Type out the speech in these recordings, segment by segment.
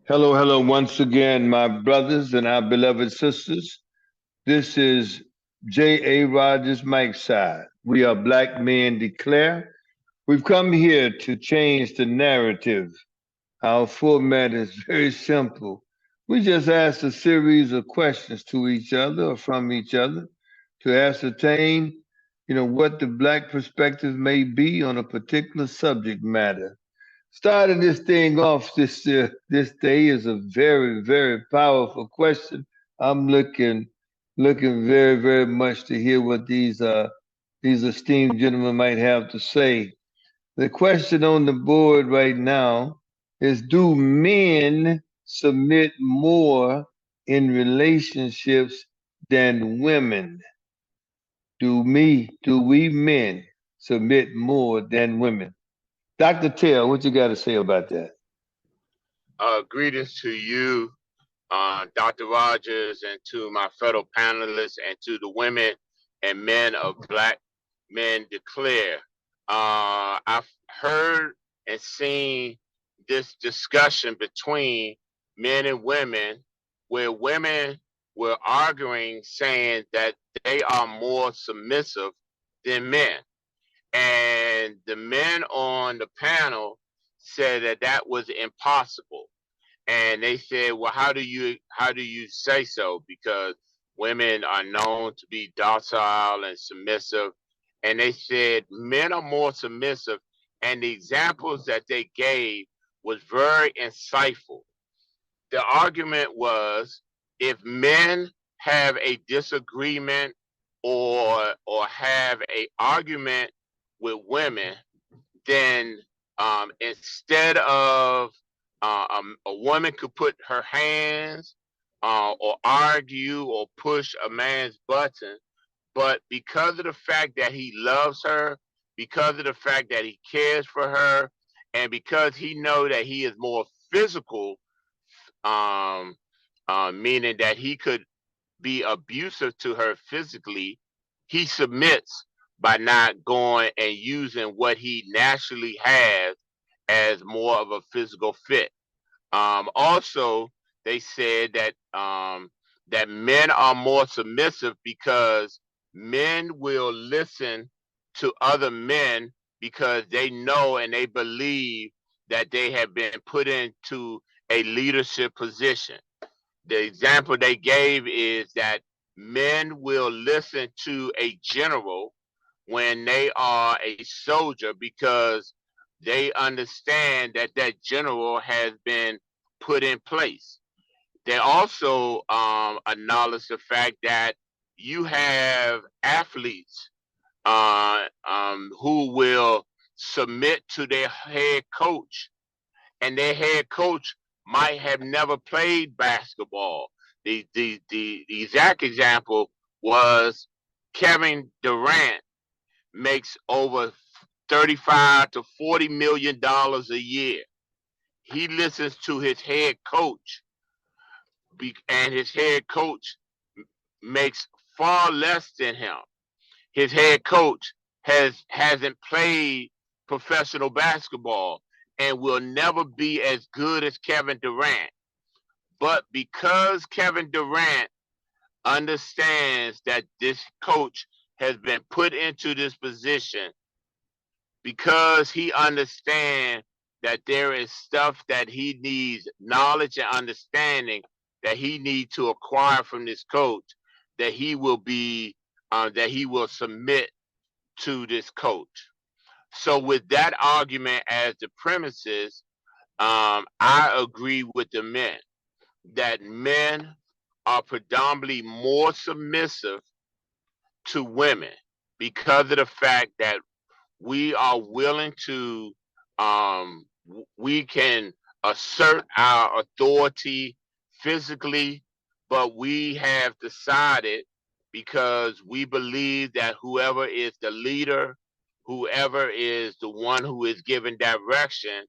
Hello, hello, once again, my brothers and our beloved sisters. This is J.A. Rogers Mike's side. We are Black Men Declare. We've come here to change the narrative. Our format is very simple. We just ask a series of questions to each other or from each other to ascertain, what the Black perspective may be on a particular subject matter. Starting this thing off this day is a very very powerful question. I'm looking very very much to hear what these esteemed gentlemen might have to say. The question on the board right now is: do men submit more in relationships than women? Do we men submit more than women? Dr. Tell, what you got to say about that? Greetings to you, Dr. Rogers, and to my fellow panelists, and to the women and men of Black Men Declare. I've heard and seen this discussion between men and women, where women were arguing, saying that they are more submissive than men. And the men on the panel said that that was impossible, and they said, "Well, how do you say so? Because women are known to be docile and submissive." And they said men are more submissive, and the examples that they gave was very insightful. The argument was, if men have a disagreement or have a argument with women, then instead of a woman could put her hands or argue or push a man's button, but because of the fact that he loves her, because of the fact that he cares for her, and because he know that he is more physical, um, meaning that he could be abusive to her physically, he submits by not going and using what he naturally has as more of a physical fit. Also, they said that men are more submissive because men will listen to other men because they know and they believe that they have been put into a leadership position. The example they gave is that men will listen to a general when they are a soldier because they understand that that general has been put in place. They also acknowledge the fact that you have athletes who will submit to their head coach, and their head coach might have never played basketball. The exact example was Kevin Durant makes over 35 to 40 million dollars a year. He listens to his head coach, and his head coach makes far less than him. His head coach hasn't played professional basketball and will never be as good as Kevin Durant. But because Kevin Durant understands that this coach has been put into this position, because he understands that there is stuff that he needs knowledge and understanding that he needs to acquire from this coach, that he will submit to this coach. So with that argument as the premises, I agree with the men that men are predominantly more submissive to women because of the fact that we are willing to we can assert our authority physically, but we have decided, because we believe that whoever is the leader, whoever is the one who is giving direction,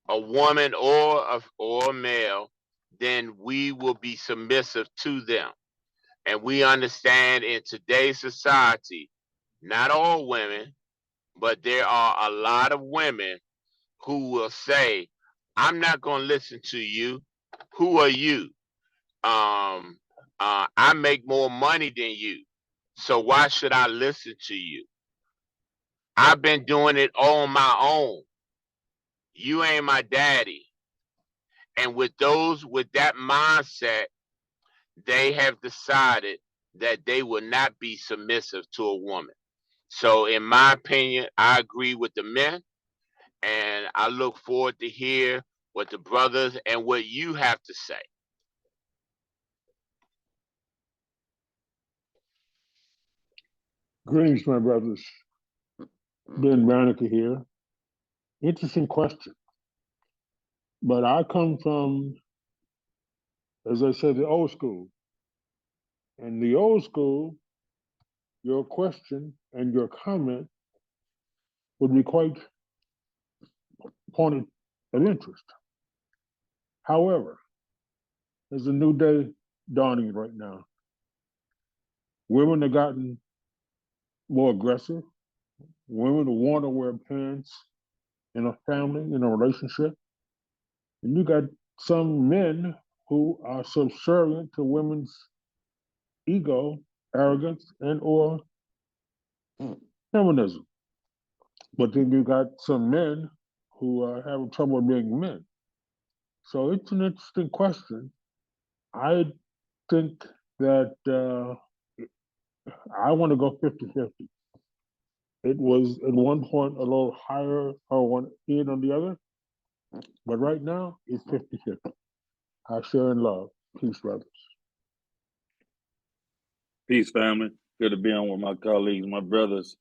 a woman or a male, then we will be submissive to them. And we understand in today's society, not all women, but there are a lot of women who will say, I'm not going to listen to you. Who are you? I make more money than you. So why should I listen to you? I've been doing it on my own. You ain't my daddy. And with that mindset, they have decided that they will not be submissive to a woman. So in my opinion, I agree with the men, and I look forward to hear what the brothers and what you have to say. Greetings, my brothers. Ben Branniker here. Interesting question. But I come from, as I said, the old school. In the old school, your question and your comment would be quite pointed of interest. However, there's a new day dawning right now. Women have gotten more aggressive. Women want to wear pants in a family, in a relationship. And you got some men who are subservient to women's ego, arrogance, and or feminism. But then you got some men who are having trouble being men. So it's an interesting question. I think that I want to go 50-50. It was at one point a little higher on one end on the other, but right now it's 50-50. I share in love. Peace, brothers. Peace, family. Good to be on with my colleagues, my brothers,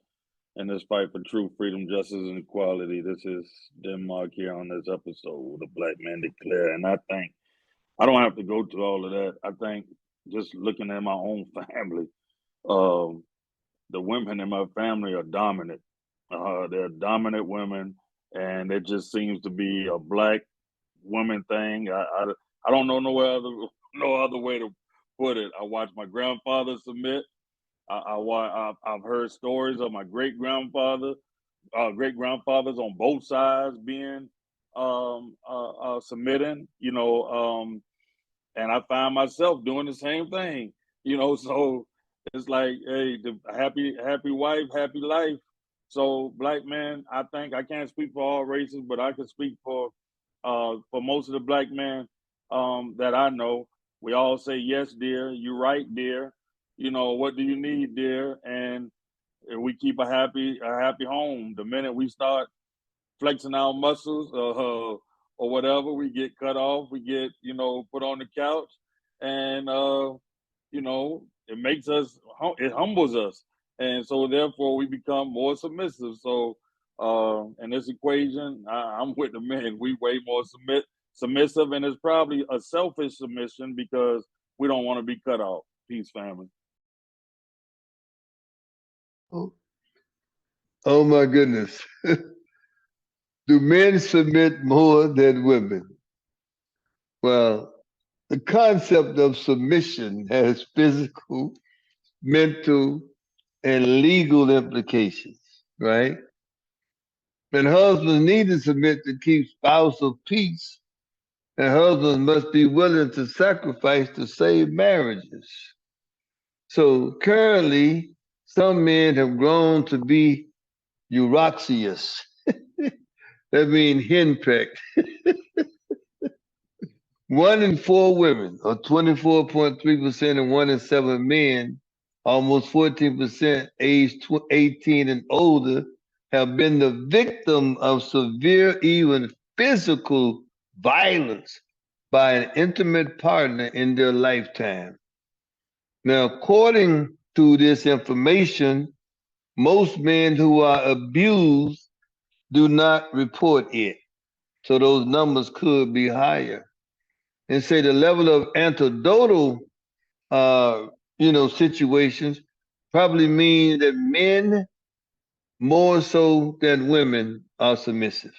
in this fight for truth, freedom, justice, and equality. This is Denmark here on this episode of Blackmen Declare. And I think I don't have to go through all of that. I think just looking at my own family, the women in my family are dominant. They're dominant women, and it just seems to be a black woman thing. I don't know no other way to put it. I watched my grandfather submit. I've heard stories of my great grandfathers on both sides being submitting. And I find myself doing the same thing. So it's like, hey, the happy wife, happy life. So black men, I think I can't speak for all races, but I can speak for most of the black men that I know. We all say yes, dear. You're right, dear. What do you need, dear? And we keep a happy home. The minute we start flexing our muscles or whatever, we get cut off. We get put on the couch, and it makes us, it humbles us, and so therefore we become more submissive. So in this equation, I'm with the men. We way more submissive, and it's probably a selfish submission because we don't want to be cut off. Peace, family. Oh my goodness. Do men submit more than women? Well, the concept of submission has physical, mental, and legal implications, right? And husbands need to submit to keep spousal peace, and husbands must be willing to sacrifice to save marriages. So currently, some men have grown to be Euraxius. That means henpecked. 1 in 4 women, or 24.3%, and 1 in 7 men, almost 14%, aged 18 and older, have been the victim of severe, even physical violence by an intimate partner in their lifetime. Now, according to this information, most men who are abused do not report it. So those numbers could be higher. And say the level of anecdotal, situations probably mean that men more so than women are submissive.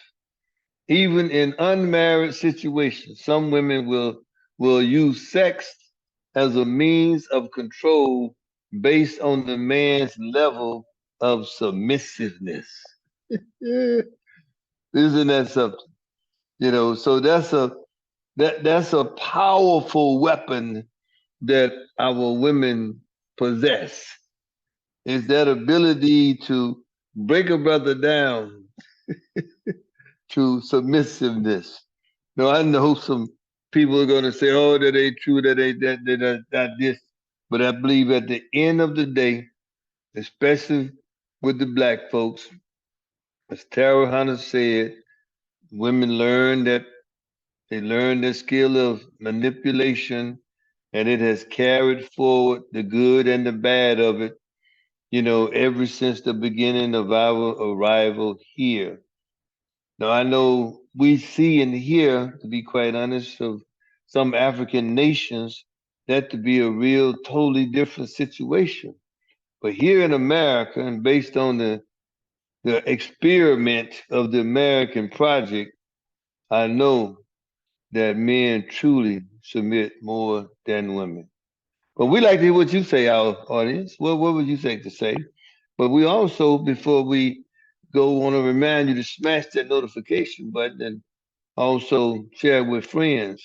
Even in unmarried situations, some women will use sex as a means of control based on the man's level of submissiveness. Isn't that something? So that's a powerful weapon that our women possess, is that ability to break a brother down to submissiveness. Now I know some people are gonna say, "Oh, that ain't true. That ain't that this," but I believe at the end of the day, especially with the black folks, as Tara Hunter said, women learn the skill of manipulation, and it has carried forward the good and the bad of it, ever since the beginning of our arrival here. Now, I know we see and hear, to be quite honest, of some African nations that to be a real, totally different situation. But here in America, and based on the experiment of the American project, I know that men truly submit more than women. But we like to hear what you say, our audience. What would you say to say? But we also, before we go, want to remind you to smash that notification button and also share it with friends.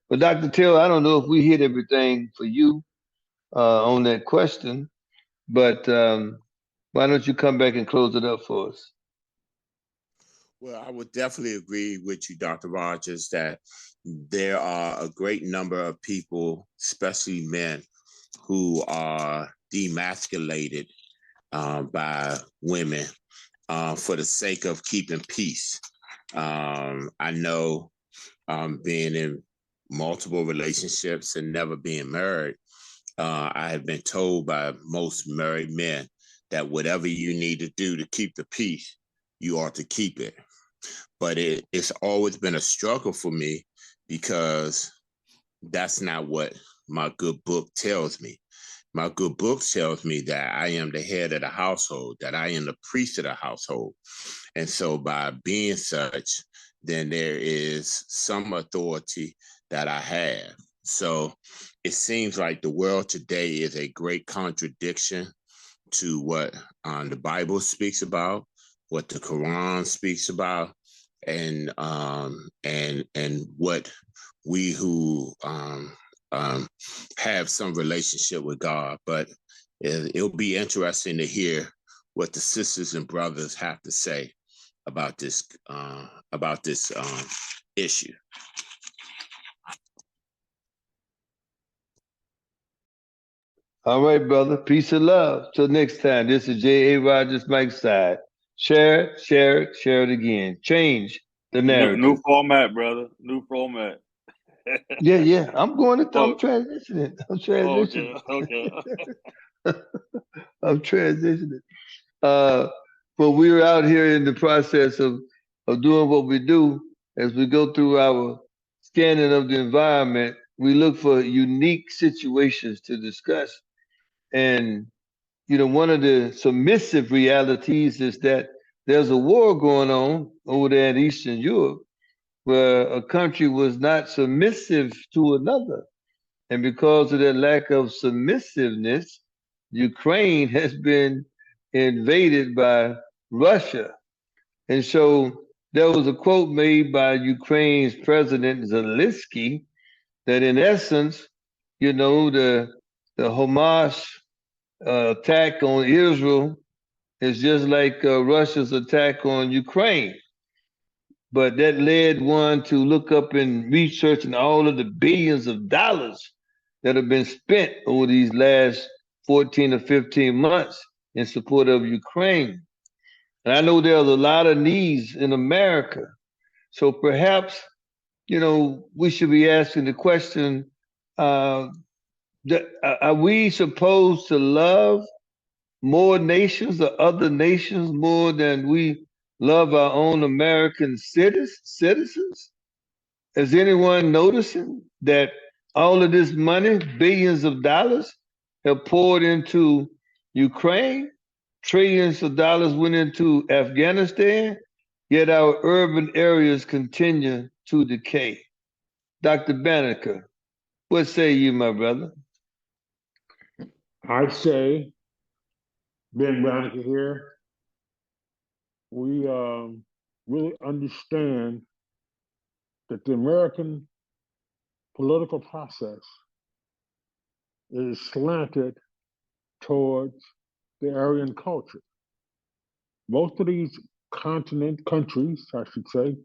But Dr. Taylor, I don't know if we hit everything for you on that question, but why don't you come back and close it up for us? Well, I would definitely agree with you, Dr. Rogers, that there are a great number of people, especially men, who are demasculated by women for the sake of keeping peace. I know being in multiple relationships and never being married, I have been told by most married men that whatever you need to do to keep the peace, you ought to keep it. But it's always been a struggle for me because that's not what my good book tells me. My good book tells me that I am the head of the household, that I am the priest of the household. And so by being such, then there is some authority that I have. So it seems like the world today is a great contradiction to what the Bible speaks about, what the Quran speaks about, and what we who have some relationship with God. But it'll be interesting to hear what the sisters and brothers have to say about this issue. All right, brother. Peace and love. Till next time. This is J.A. Rogers, Mike's side. Share it, share it, share it again. Change the New narrative. format, brother. New format. Yeah. I'm Oh, transitioning. I'm transitioning. okay. I'm transitioning. Uh, but we're out here in the process of doing what we do as we go through our scanning of the environment. We look for unique situations to discuss. And, one of the submissive realities is that there's a war going on over there in Eastern Europe where a country was not submissive to another. And because of that lack of submissiveness, Ukraine has been invaded by Russia. And so there was a quote made by Ukraine's President Zelensky that, in essence, the Hamas attack on Israel is just like Russia's attack on Ukraine. But that led one to look up and research and all of the billions of dollars that have been spent over these last 14 or 15 months in support of Ukraine. And I know there's a lot of needs in America. So perhaps, we should be asking the question, uh, are we supposed to love more nations or other nations more than we love our own American citizens? Is anyone noticing that all of this money, billions of dollars, have poured into Ukraine? Trillions of dollars went into Afghanistan, yet our urban areas continue to decay. Dr. Banneker, what say you, my brother? I say, Ben Brannick here, we really understand that the American political process is slanted towards the Aryan culture. Most of these countries, I should say,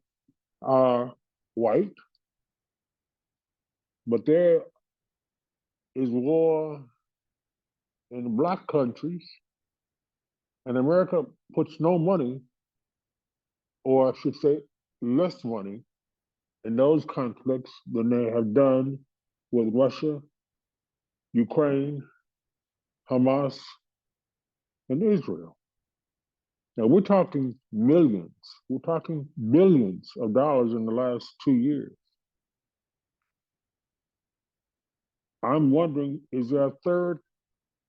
are white, but there is war in black countries, and America puts no money, or I should say, less money in those conflicts than they have done with Russia, Ukraine, Hamas, and Israel. Now we're talking millions, we're talking billions of dollars in the last 2 years. I'm wondering, is there a third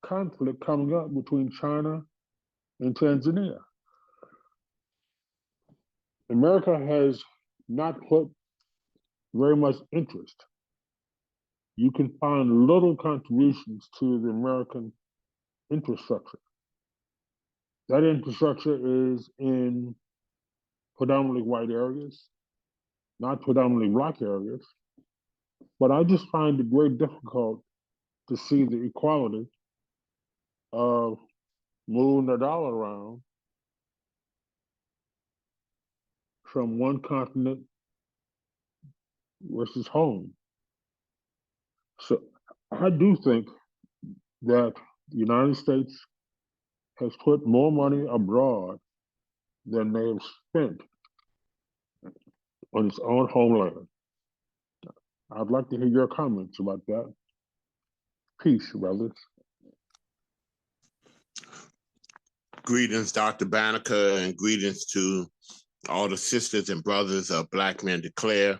conflict coming up between China and Tanzania? America has not put very much interest. You can find little contributions to the American infrastructure. That infrastructure is in predominantly white areas, not predominantly black areas. But I just find it very difficult to see the equality of moving the dollar around from one continent versus home. So I do think that the United States has put more money abroad than they have spent on its own homeland. I'd like to hear your comments about that. Peace, brothers. Greetings, Dr. Banneker, and greetings to all the sisters and brothers of Blackmen Declare.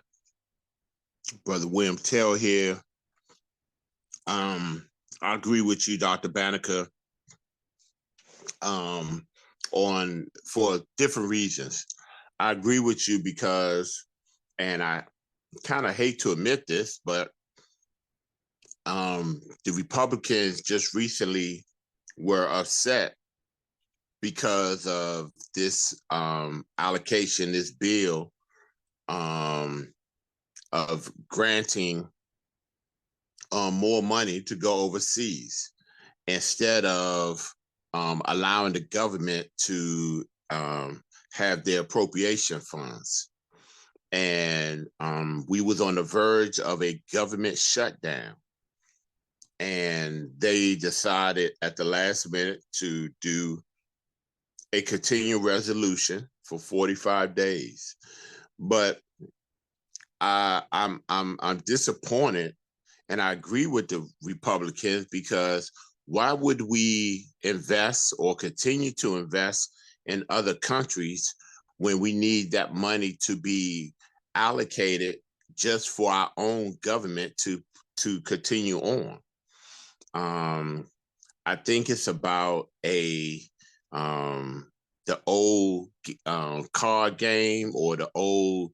Brother William Tell here. I agree with you, Dr. Banneker, for different reasons. I agree with you because, and I kind of hate to admit this, but the Republicans just recently were upset because of this allocation, this bill of granting more money to go overseas instead of allowing the government to have their appropriation funds. And we was on the verge of a government shutdown. And they decided at the last minute to do a continuing resolution for 45 days. But I'm disappointed, and I agree with the Republicans, because why would we invest or continue to invest in other countries when we need that money to be allocated just for our own government to continue on? I think it's about the old card game, or the old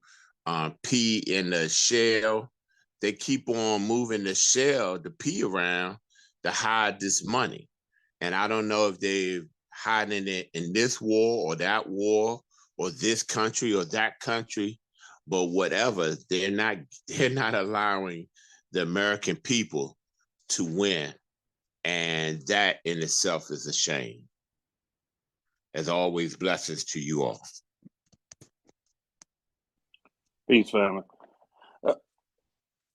pea in the shell. They keep on moving the shell, the pea around to hide this money. And I don't know if they're hiding it in this war or that war, or this country or that country, but whatever, they're not allowing the American people to win. And that in itself is a shame. As always, blessings to you all. Peace, family.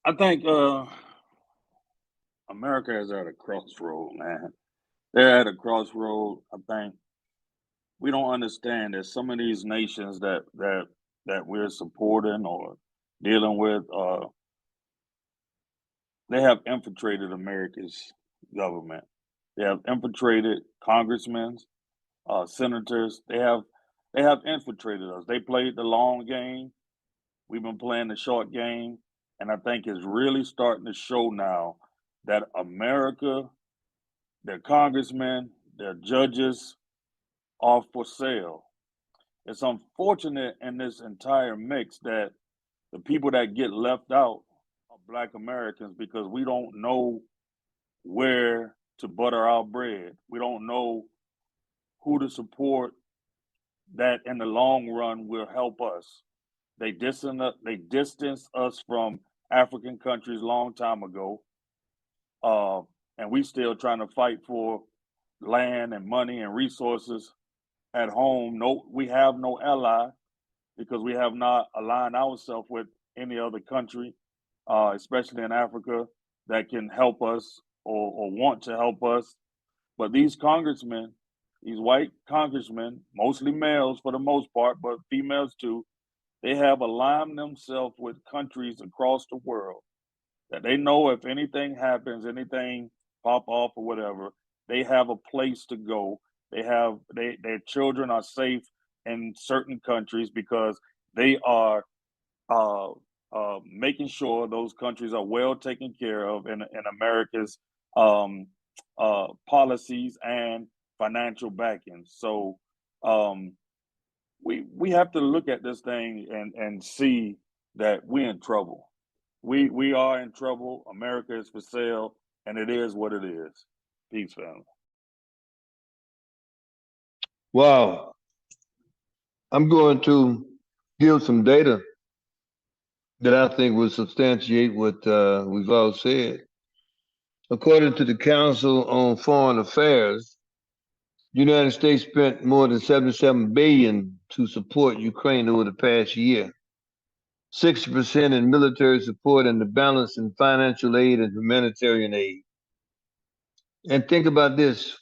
I think America is at a crossroad, man. They're at a crossroad. I think we don't understand that some of these nations that we're supporting or dealing with, they have infiltrated America's government. They have infiltrated congressmen, senators. They have infiltrated us. They played the long game. We've been playing the short game. And I think it's really starting to show now that America, their congressmen, their judges are for sale. It's unfortunate in this entire mix that the people that get left out are Black Americans, because we don't know where to butter our bread. We don't know who to support that in the long run will help us. They distanced us from African countries long time ago, and we still trying to fight for land and money and resources at home. No, we have no ally because we have not aligned ourselves with any other country, especially in Africa, that can help us or want to help us. But these congressmen, these white congressmen, mostly males for the most part, but females too, they have aligned themselves with countries across the world that they know if anything happens, anything pop off or whatever, they have a place to go. Their children are safe in certain countries because they are making sure those countries are well taken care of in America's um, policies and financial backing. So we have to look at this thing and see that we're in trouble. We are in trouble. America is for sale, and it is what it is. Peace, family. Wow. I'm going to give some data that I think will substantiate what we've all said. According to the Council on Foreign Affairs, the United States spent more than $77 billion to support Ukraine over the past year. 60% in military support and the balance in financial aid and humanitarian aid. And think about this.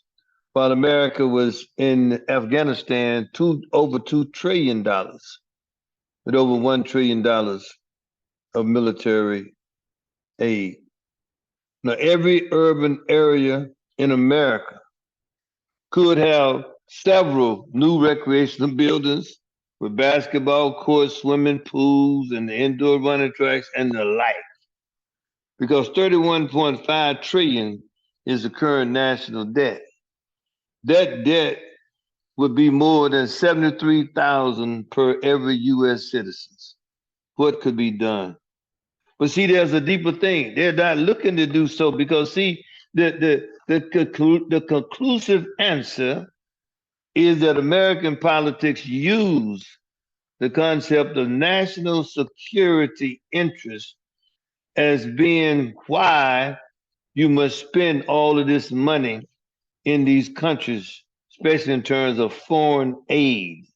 While America was in Afghanistan, over $2 trillion, with over $1 trillion of military aid. Now, every urban area in America could have several new recreational buildings with basketball courts, swimming pools, and the indoor running tracks and the like. Because 31.5 trillion is the current national debt. That debt would be more than 73,000 per every U.S. citizens. What could be done? But see, there's a deeper thing. They're not looking to do so because see, the conclusive answer is that American politics use the concept of national security interest as being why you must spend all of this money in these countries, especially in terms of foreign aid.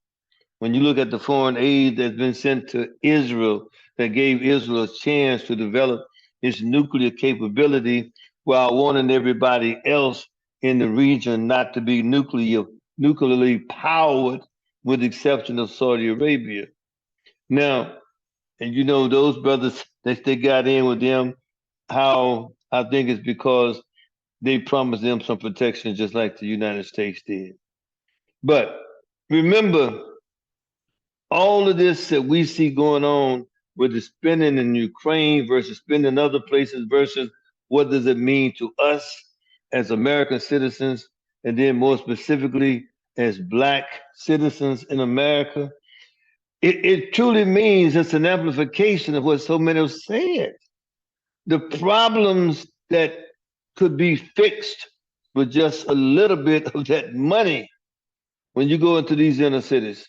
When you look at the foreign aid that's been sent to Israel, that gave Israel a chance to develop its nuclear capability while wanting everybody else in the region not to be nuclearly powered, with the exception of Saudi Arabia. Now, and you know those brothers that they got in with them, how I think it's because they promised them some protection just like the United States did. But remember, all of this that we see going on with the spending in Ukraine versus spending in other places versus what does it mean to us as American citizens, and then more specifically as Black citizens in America, it truly means it's an amplification of what so many have said. The problems that could be fixed with just a little bit of that money when you go into these inner cities.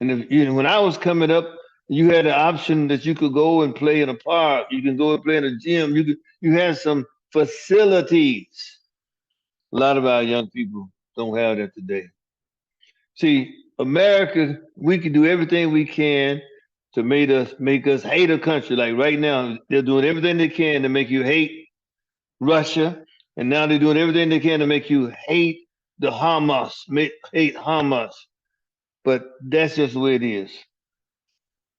And if, you know, when I was coming up, you had the option that you could go and play in a park. You can go and play in a gym. You had some facilities. A lot of our young people don't have that today. See, America, we can do everything we can to make us hate a country. Like right now, they're doing everything they can to make you hate Russia, and now they're doing everything they can to make you hate the Hamas, hate Hamas. But that's just the way it is.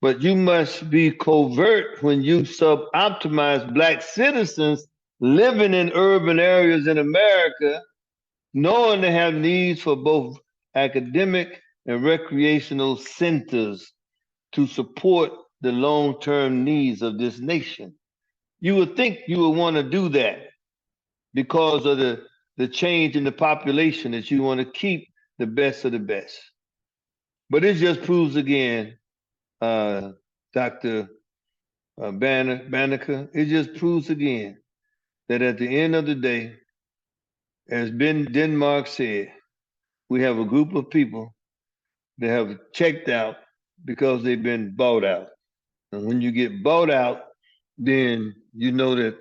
But you must be covert when you sub-optimize Black citizens living in urban areas in America, knowing they have needs for both academic and recreational centers to support the long-term needs of this nation. You would think you would want to do that because of the change in the population, that you want to keep the best of the best. But it just proves again, Dr. Banneker, it just proves again that at the end of the day, as Ben Denmark said, we have a group of people that have checked out because they've been bought out. And when you get bought out, then you know that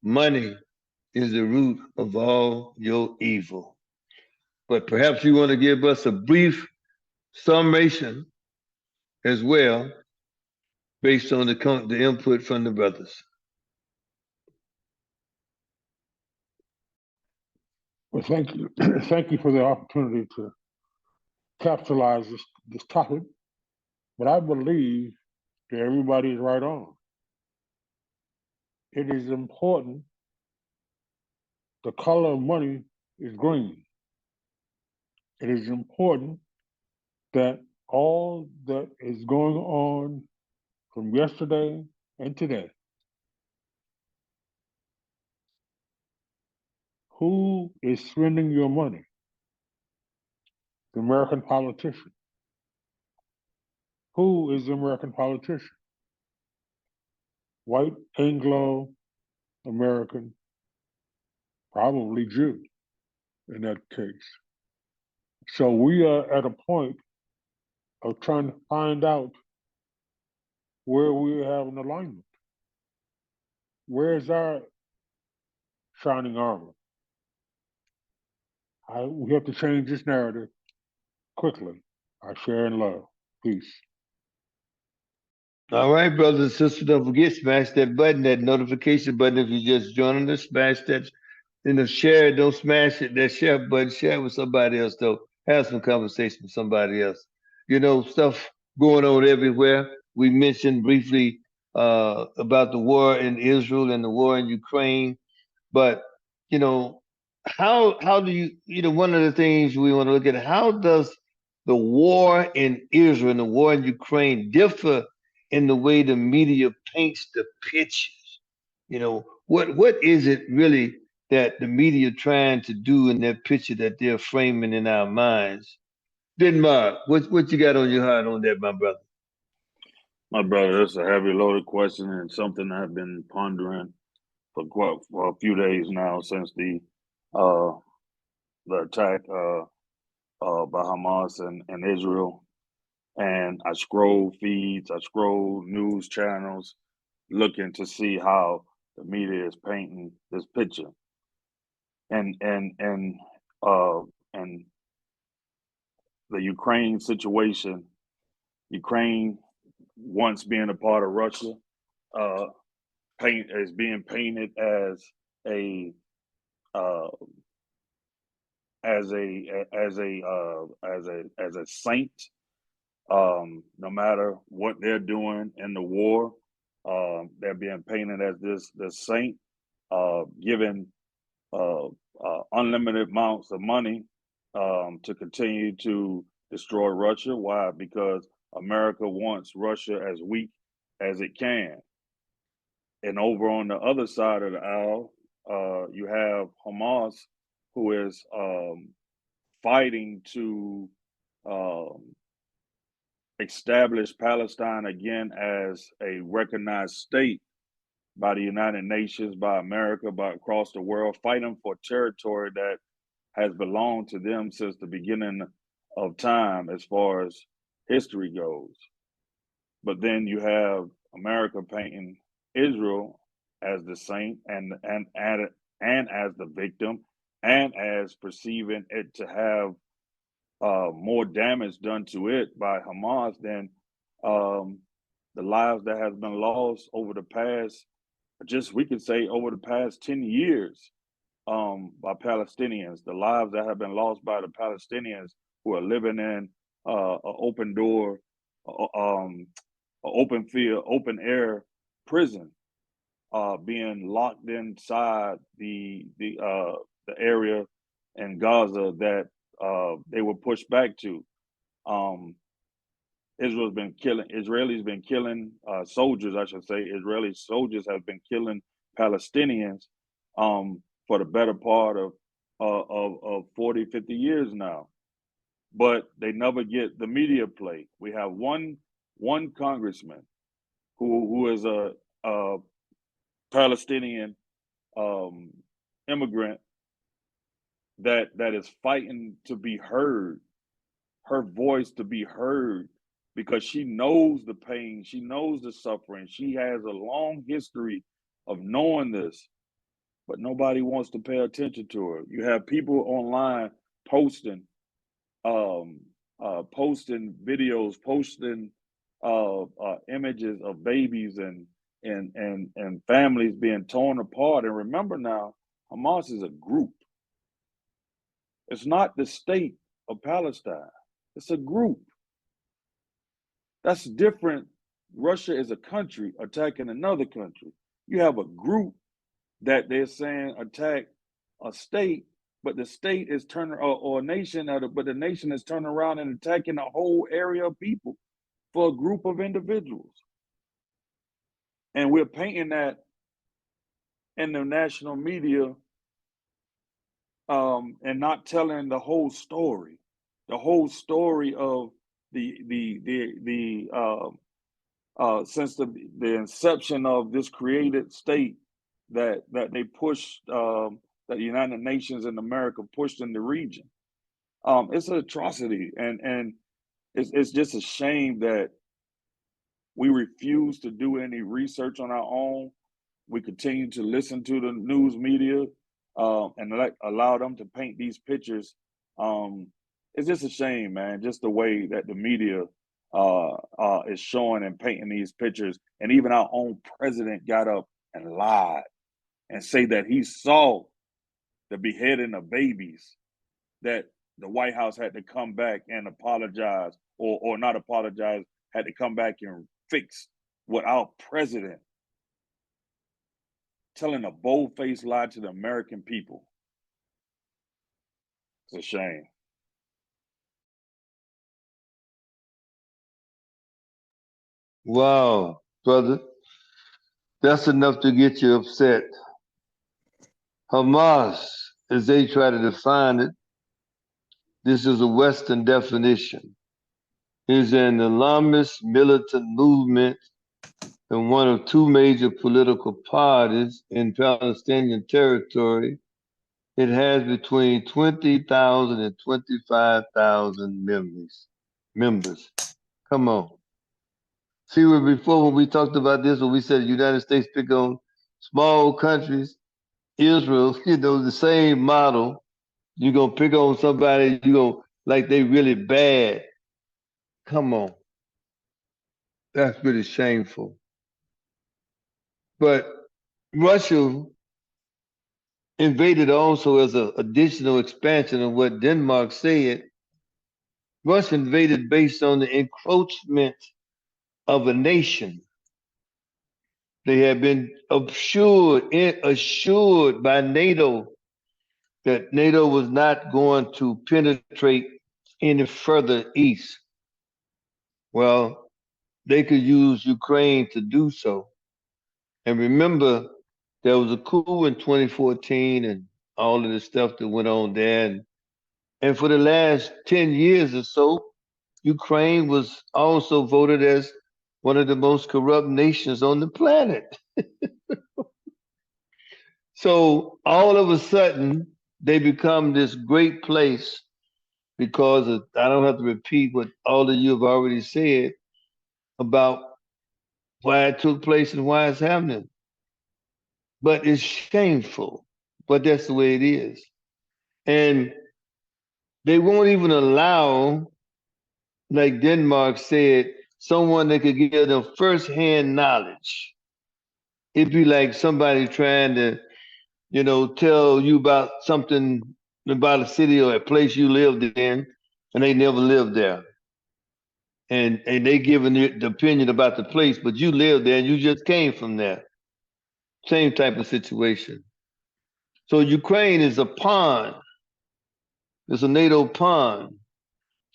money is the root of all your evil. But perhaps you want to give us a brief summation as well, based on the input from the brothers. Well, thank you. Thank you for the opportunity to capitalize this topic. But I believe that everybody is right on. It is important. The color of money is green. It is important that all that is going on from yesterday and today, who is spending your money? The American politician. Who is the American politician? White, Anglo, American, probably Jew in that case. So we are at a point of trying to find out where we have an alignment. Where's our shining armor? We have to change this narrative quickly. I share in love. Peace. All right, brothers and sisters, don't forget, smash that button, that notification button. If you're just joining us, smash that. Share it, don't smash it. That share button, share it with somebody else, though. Have some conversation with somebody else. Stuff going on everywhere. We mentioned briefly about the war in Israel and the war in Ukraine. But, you know, how do one of the things we want to look at, how does the war in Israel and the war in Ukraine differ in the way the media paints the pictures? What is it really that the media trying to do in that picture that they're framing in our minds? Denmark, what you got on your heart on that, my brother? My brother, that's a heavy loaded question and something I've been pondering for a few days now since uh, the attack by Hamas and Israel. And I scroll feeds, I scroll news channels, looking to see how the media is painting this picture. And the Ukraine situation, Ukraine once being a part of Russia, uh, is being painted as a uh, as a saint. No matter what they're doing in the war, they're being painted as this saint, given unlimited amounts of money to continue to destroy Russia. Why? Because America wants Russia as weak as it can. And over on the other side of the aisle, you have Hamas, who is fighting to establish Palestine again as a recognized state by the United Nations, by America, by across the world, fighting for territory that has belonged to them since the beginning of time as far as history goes. But then you have America painting Israel as the saint and as the victim, and as perceiving it to have more damage done to it by Hamas than the lives that has been lost over the past, we could say over the past 10 years by Palestinians, the lives that have been lost by the Palestinians who are living in an open door, open field, open air prison, being locked inside the area in Gaza that they were pushed back to. Israelis been killing soldiers, I should say. Israeli soldiers have been killing Palestinians for the better part of 40, 50 years now. But they never get the media play. We have one congressman who is a Palestinian immigrant that is fighting to be heard, her voice to be heard because she knows the pain, she knows the suffering, she has a long history of knowing this, but nobody wants to pay attention to her. You have people online posting, posting videos, posting images of babies and families being torn apart. And remember now, Hamas is a group. It's not the state of Palestine. It's a group. That's different. Russia is a country attacking another country. You have a group that they're saying attack a state, but the state is turning, or a nation, but the nation is turning around and attacking a whole area of people for a group of individuals. And we're painting that in the national media, and not telling the whole story of since the inception of this created state that they pushed, that the United Nations and America pushed in the region. It's an atrocity, and it's just a shame that we refuse to do any research on our own. We continue to listen to the news media, and allow them to paint these pictures. It's just a shame, man, just the way that the media is showing and painting these pictures. And even our own president got up and lied and say that he saw the beheading of babies, that the White House had to come back and apologize, or not apologize, had to come back and fix what our president telling a bold-faced lie to the American people. It's a shame. Wow, brother. That's enough to get you upset. Hamas, as they try to define it, this is a Western definition, is an Islamist militant movement and one of two major political parties in Palestinian territory. It has between 20,000 and 25,000 members. Come on. See, before when we talked about this, when we said the United States pick on small countries, Israel, the same model. You're going to pick on somebody, you're going to, like they really bad. Come on. That's really shameful. But Russia invaded also as an additional expansion of what Denmark said. Russia invaded based on the encroachment of a nation. They had been assured by NATO that NATO was not going to penetrate any further east. Well, they could use Ukraine to do so. And remember, there was a coup in 2014 and all of the stuff that went on there. And for the last 10 years or so, Ukraine was also voted as one of the most corrupt nations on the planet. So all of a sudden, they become this great place because of, I don't have to repeat what all of you have already said about why it took place and why it's happening. But it's shameful, but that's the way it is. And they won't even allow, like Denmark said, someone that could give them firsthand knowledge. It'd be like somebody trying to, tell you about something about a city or a place you lived in, and they never lived there. And they giving the opinion about the place, but you lived there and you just came from there. Same type of situation. So Ukraine is a pawn. It's a NATO pawn.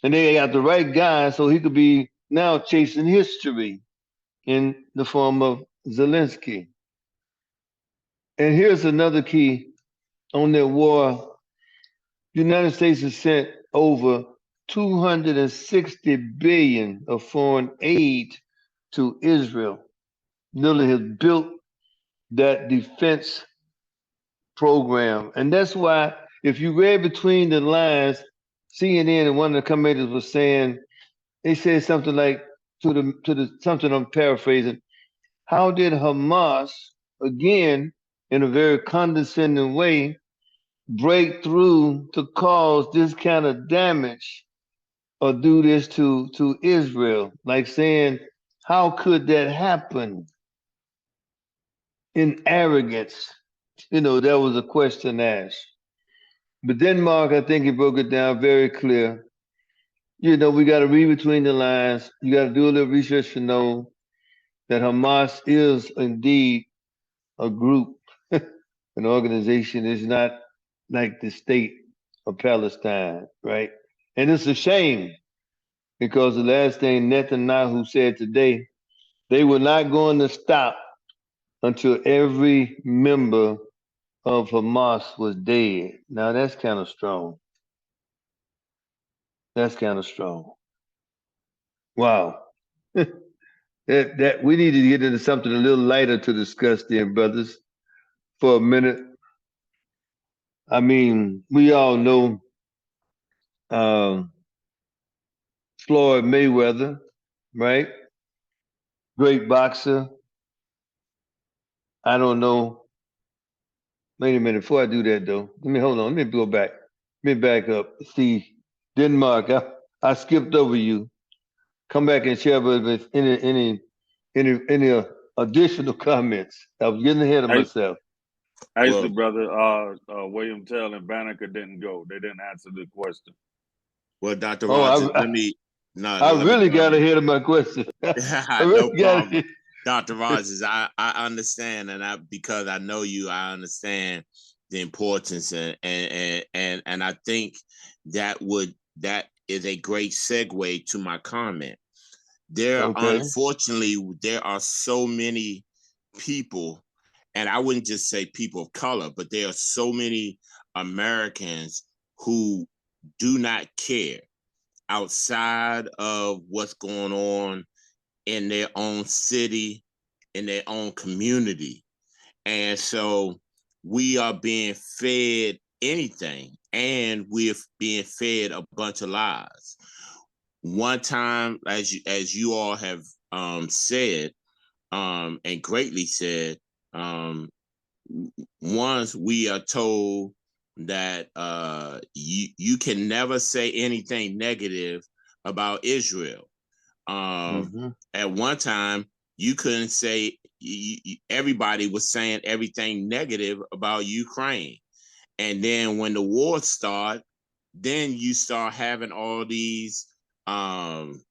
And they got the right guy, so he could be now chasing history in the form of Zelensky. And here's another key on their war. The United States has sent over 260 billion of foreign aid to Israel. Literally has built that defense program. And that's why, if you read between the lines, CNN and one of the commentators was saying, they said something like, to the something I'm paraphrasing. How did Hamas, again, in a very condescending way, break through to cause this kind of damage or do this to Israel? Like saying, how could that happen in arrogance? That was a question asked. But Denmark, I think he broke it down very clear. We got to read between the lines. You got to do a little research to know that Hamas is indeed a group, an organization. It's not like the state of Palestine, right? And it's a shame because the last thing Netanyahu said today, they were not going to stop until every member of Hamas was dead. Now that's kind of strong. That's kind of strong. Wow. That we need to get into something a little lighter to discuss then, brothers, for a minute. I mean, we all know um, Floyd Mayweather, right? Great boxer. I don't know. Wait a minute. Before I do that, though, hold on. Let me go back. Let me back up. See, Denmark. I skipped over you. Come back and share with us any additional comments. I was getting ahead of Hey, myself. actually, Well, brother, William Tell and Banneker didn't go. They didn't answer the question. well, Dr. Oh, Rogers, I, no, I let me really got comment. ahead of my question. I No really got problem. ahead. Dr. Rogers, I understand, and because I know you, I understand the importance, and I think that is a great segue to my comment. Okay. Unfortunately, there are so many people, and I wouldn't just say people of color, but there are so many Americans who do not care outside of what's going on in their own city, in their own community. And so we are being fed anything, and we're being fed a bunch of lies. One time, as you all have said, and greatly said, um, once we are told that you can never say anything negative about Israel. Mm-hmm. At one time, you couldn't say everybody was saying everything negative about Ukraine, and then when the war started, then you start having all these um,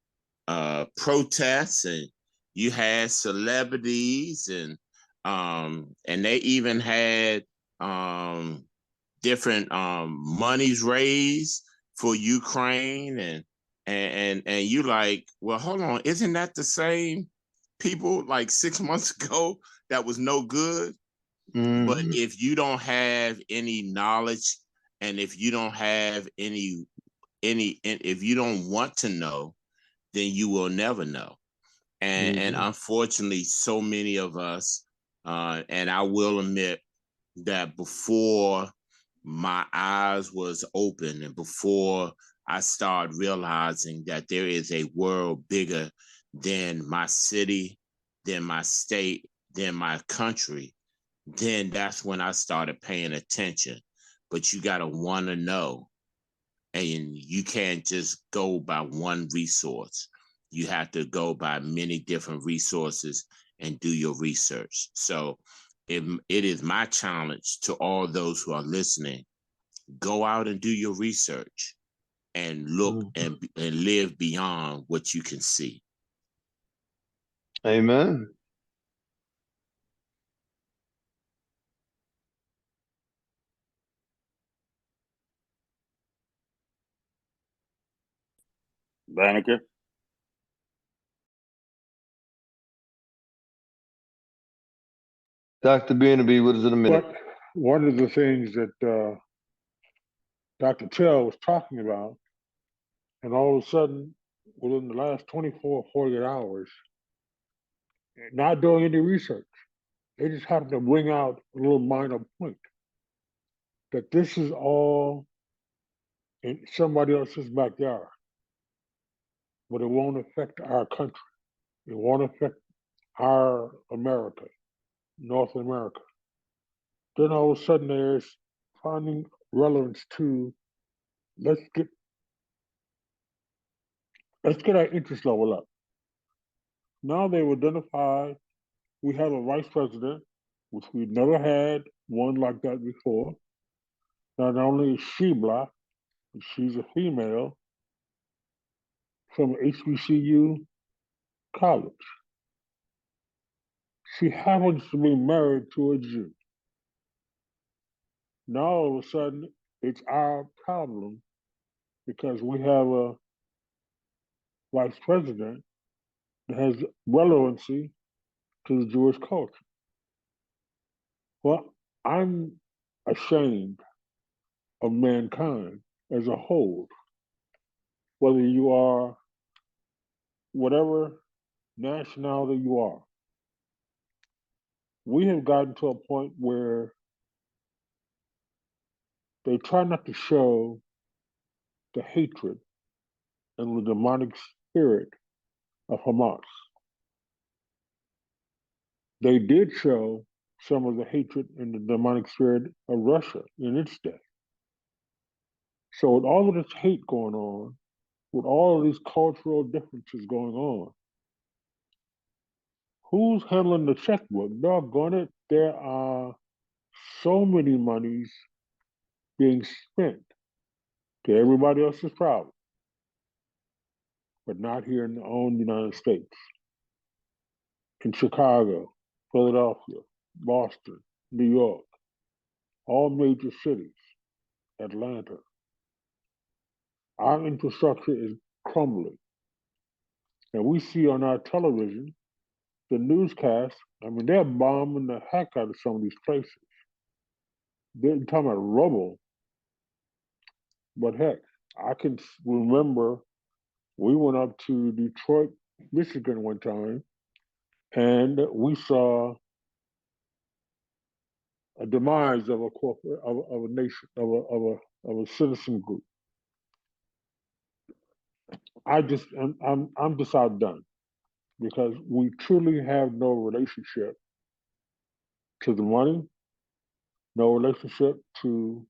protests, and you had celebrities, and they even had um, different monies raised for Ukraine, and you like, well, hold on, isn't that the same people like 6 months ago that was no good? But Mm-hmm. if you don't have any knowledge, and if you don't have and if you don't want to know, then you will never know. And Mm-hmm. unfortunately, so many of us, and I will admit that before my eyes was open and before I started realizing that there is a world bigger than my city, than my state, than my country, then that's when I started paying attention. But you got to want to know, and you can't just go by one resource. You have to go by many different resources and do your research. So it is my challenge to all those who are listening: go out and do your research and look Mm-hmm. and live beyond what you can see. Amen. Banneker. Dr. B and be with us in a minute. But one of the things that Dr. Tell was talking about, and all of a sudden, within the last 24, 48 hours, not doing any research, they just happened to bring out a little minor point that this is all in somebody else's backyard, but it won't affect our country. It won't affect our America, North America. Then all of a sudden there's finding relevance to let's get our interest level up. Now they've identified we have a vice president, which we've never had one like that before. Not only is she black, but she's a female from HBCU college. She happens to be married to a Jew. Now all of a sudden, it's our problem because we have a vice president that has relevancy to the Jewish culture. Well, I'm ashamed of mankind as a whole, whether you are whatever nationality you are. We have gotten to a point where they try not to show the hatred and the demonic spirit of Hamas. They did show some of the hatred and the demonic spirit of Russia in its day. So with all of this hate going on, with all of these cultural differences going on, who's handling the checkbook? Doggone it, there are so many monies being spent to everybody else's problem, but not here in the own United States. In Chicago, Philadelphia, Boston, New York, all major cities, Atlanta. Our infrastructure is crumbling. And we see on our television, the newscasts, I mean, they're bombing the heck out of some of these places. They're talking about rubble. But heck, I can remember we went up to Detroit, Michigan one time, and we saw a demise of a corporate, of a nation, of a citizen group. I'm just outdone because we truly have no relationship to the money, no relationship to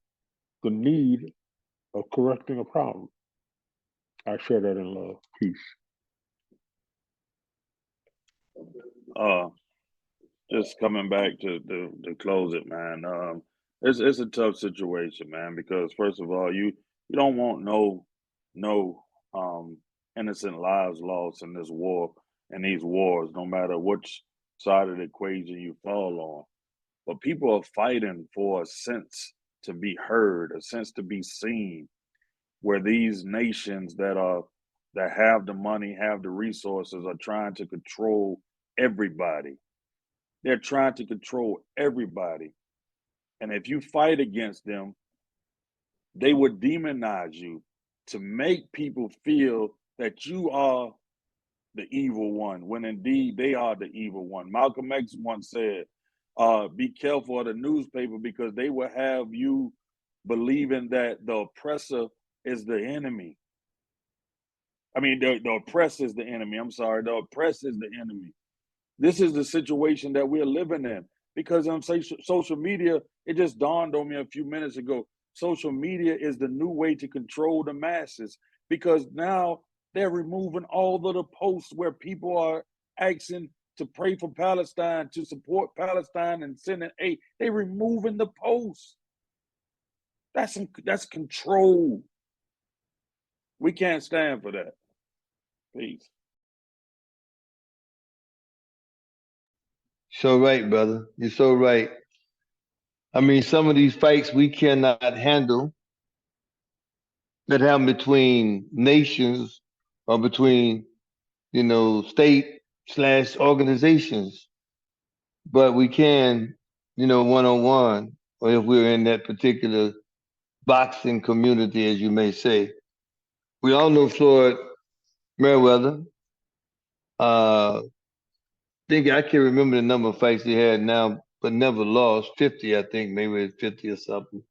the need of correcting a problem. I share that in love. Peace. Just coming back to close it, man. It's a tough situation, man, because first of all, you don't want no innocent lives lost in this war and these wars, no matter which side of the equation you fall on. But people are fighting for a sense to be heard, a sense to be seen, where these nations that have the money, have the resources, are trying to control everybody. They're trying to control everybody. And if you fight against them, they would demonize you to make people feel that you are the evil one, when indeed they are the evil one. Malcolm X once said, be careful of the newspaper because they will have you believing that the oppressor is the enemy. I mean, the oppressor is the enemy. I'm sorry, the oppressor is the enemy. This is the situation that we're living in because on social media, it just dawned on me a few minutes ago. Social media is the new way to control the masses because now they're removing all of the posts where people are asking to pray for Palestine, to support Palestine and sending aid. They're removing the posts. That's control. We can't stand for that. Peace. So right, brother. You're so right. I mean, some of these fights we cannot handle that happen between nations or between, state slash organizations. But we can, one on one, or if we're in that particular boxing community, as you may say. We all know Floyd Mayweather. I think I can't remember the number of fights he had now, but never lost. 50, I think, maybe 50 or something.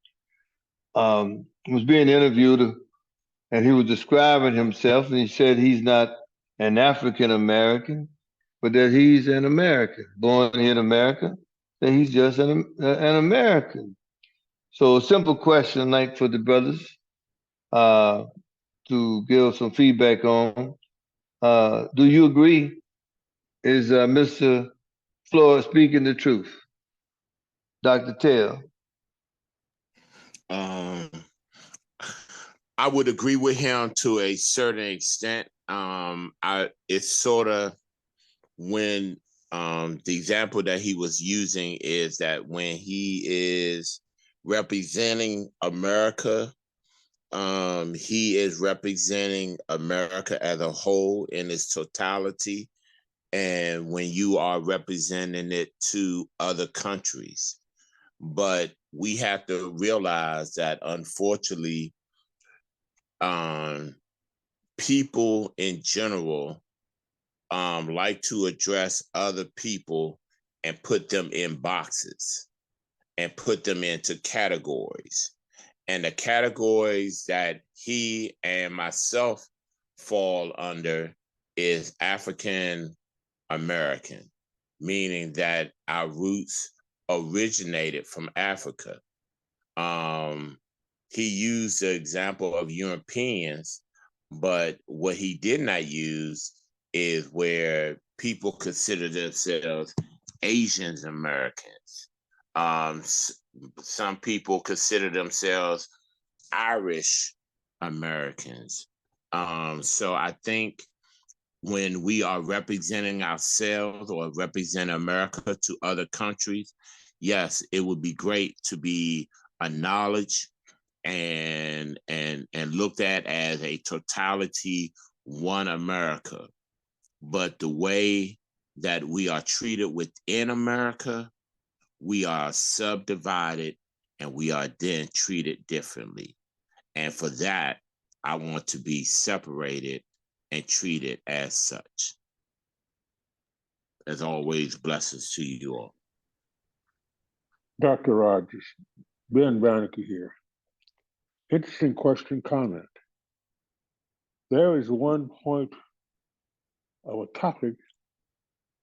He was being interviewed and he was describing himself and he said he's not an African American. but that he's an American, born in America, that he's just an American. So a simple question like for the brothers uh, to give some feedback on. Do you agree? Is Mr. Floyd speaking the truth? Dr. Tell. Um, I would agree with him to a certain extent. It's sort of when the example that he was using is that when he is representing America, he is representing America as a whole in its totality. And when you are representing it to other countries. But we have to realize that unfortunately, people in general like to address other people and put them in boxes and put them into categories. And the categories that he and myself fall under is African American, meaning that our roots originated from Africa. He used the example of Europeans, but what he did not use is where people consider themselves Asian Americans. Some people consider themselves Irish Americans. So I think when we are representing ourselves or represent America to other countries, yes, it would be great to be acknowledged and looked at as a totality, one America. But the way that we are treated within America, we are subdivided and we are then treated differently. And for that, I want to be separated and treated as such. As always, blessings to you all. Dr. Rogers, Ben Brannicky here. Interesting question, comment. There is one point of a topic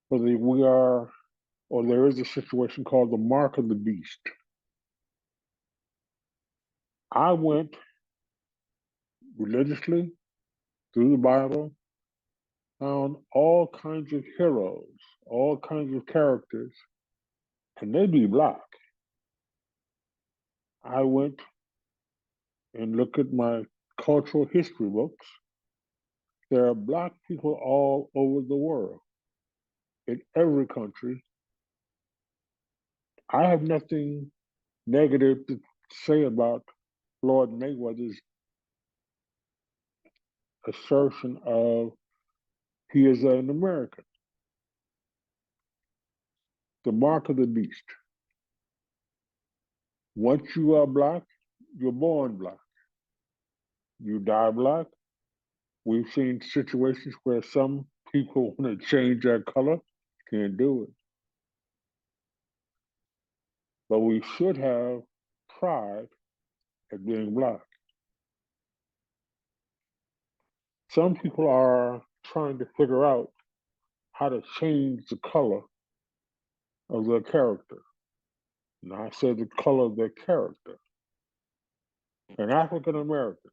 whether we are, or there is a situation called the mark of the beast. I went religiously through the Bible, found all kinds of heroes, all kinds of characters, and they be black. I went and looked at my cultural history books. There are black people all over the world, in every country. I have nothing negative to say about Floyd Mayweather's assertion of he is an American. The mark of the beast. Once you are black, you're born black. You die black. We've seen situations where some people want to change their color, can't do it. But we should have pride at being black. Some people are trying to figure out how to change the color of their character. And I said the color of their character. An African American,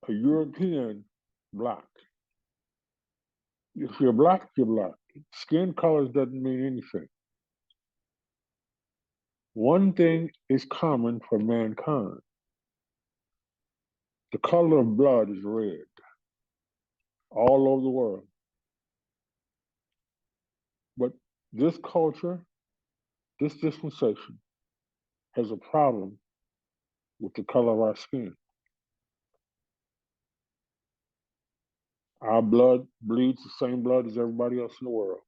a European black. If you're black, you're black. Skin colors doesn't mean anything. One thing is common for mankind. The color of blood is red all over the world. But this culture, this dispensation, has a problem with the color of our skin. Our blood bleeds the same blood as everybody else in the world.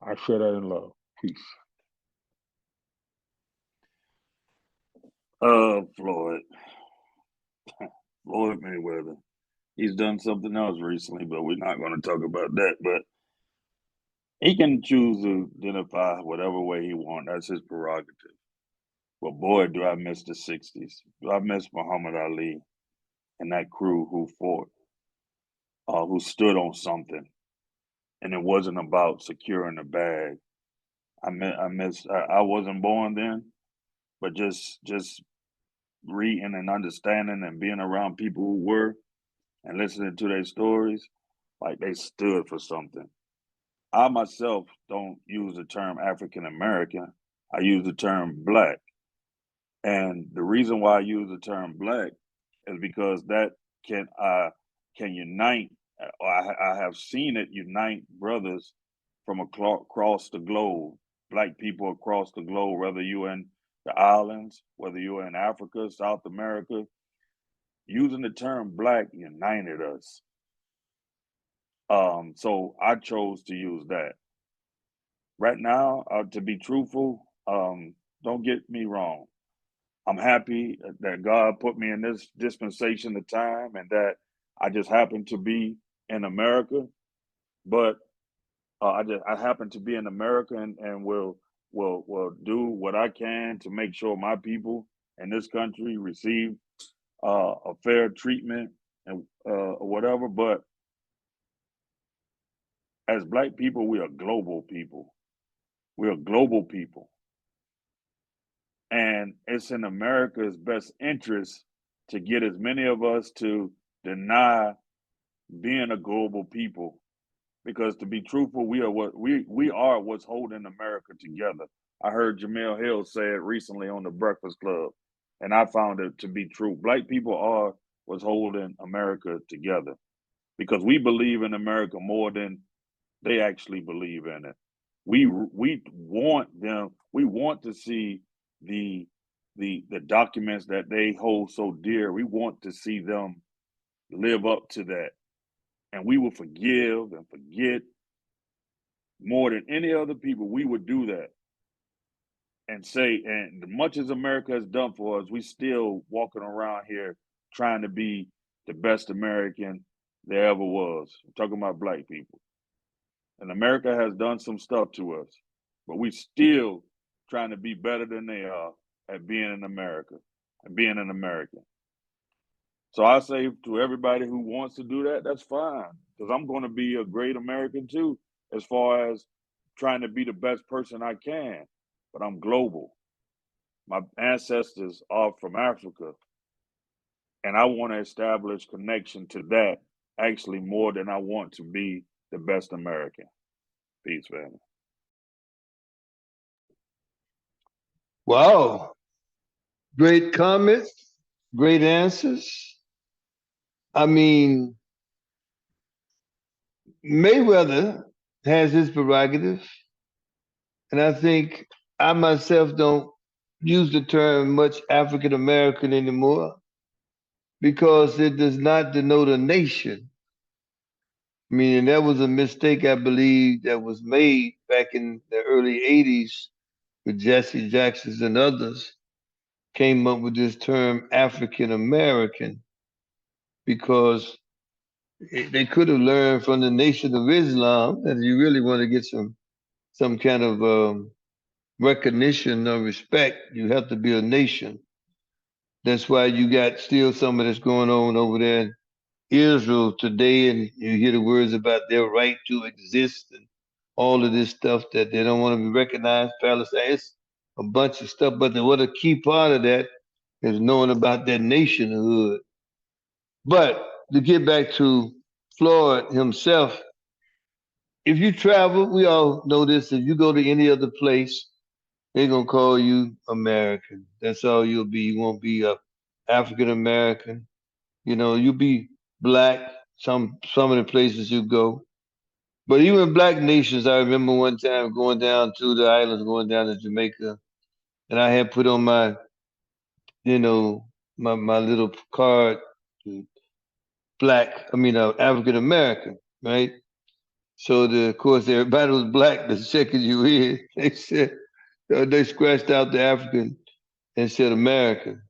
I share that in love. Peace. Floyd Mayweather. He's done something else recently, but we're not going to talk about that. But he can choose to identify whatever way he wants. That's his prerogative. But boy, do I miss the 60s. Do I miss Muhammad Ali. and that crew who fought, who stood on something, and it wasn't about securing the bag. I wasn't born then, but just reading and understanding and being around people who were and listening to their stories, like they stood for something. I myself don't use the term African American. I use the term Black. And the reason why I use the term Black is because that can unite, or I have seen it unite brothers from across the globe, Black people across the globe, whether you're in the islands, whether you're in Africa, South America. Using the term Black united us. So I chose to use that. Right now, to be truthful, don't get me wrong. I'm happy that God put me in this dispensation of time and that I just happen to be in America. But I happen to be in America and will do what I can to make sure my people in this country receive a fair treatment and whatever. But as Black people, we are global people. We are global people. And it's in America's best interest to get as many of us to deny being a global people. Because to be truthful, we are what's holding America together. I heard Jamel Hill say it recently on the Breakfast Club, and I found it to be true. Black people are what's holding America together because we believe in America more than they actually believe in it. We want them. We want to see the the documents that they hold so dear. We want to see them live up to that, and we will forgive and forget more than any other people. We would do that and say, and much as America has done for us, we still walking around here trying to be the best American there ever was. I'm talking about Black people. And America has done some stuff to us, but we still trying to be better than they are at being in America and being an American. So I say to everybody who wants to do that, that's fine, because I'm going to be a great American too, as far as trying to be the best person I can. But I'm global. My ancestors are from Africa, and I want to establish connection to that actually more than I want to be the best American. Peace, family. Wow. Great comments, great answers. I mean, Mayweather has his prerogative, and I think I myself don't use the term much African American anymore because it does not denote a nation. I mean, and that was a mistake I believe that was made back in the early 80s with Jesse Jackson and others came up with this term African American because they could have learned from the Nation of Islam that you really want to get some kind of recognition or respect, you have to be a nation. That's why you got still some of this going on over there in Israel today, and you hear the words about their right to exist and all of this stuff that they don't want to be recognized. Palestine, it's a bunch of stuff, but what a key part of that is knowing about that nationhood. But to get back to Floyd himself, if you travel, we all know this. If you go to any other place, they're gonna call you American. That's all you'll be. You won't be a African American. You know, you'll be black. Some of the places you go. But even black nations, I remember one time going down to the islands, going down to Jamaica, and I had put on my, my little card, black. I mean, African American, right? So of course everybody was black that's checking you in. They said they scratched out the African and said American.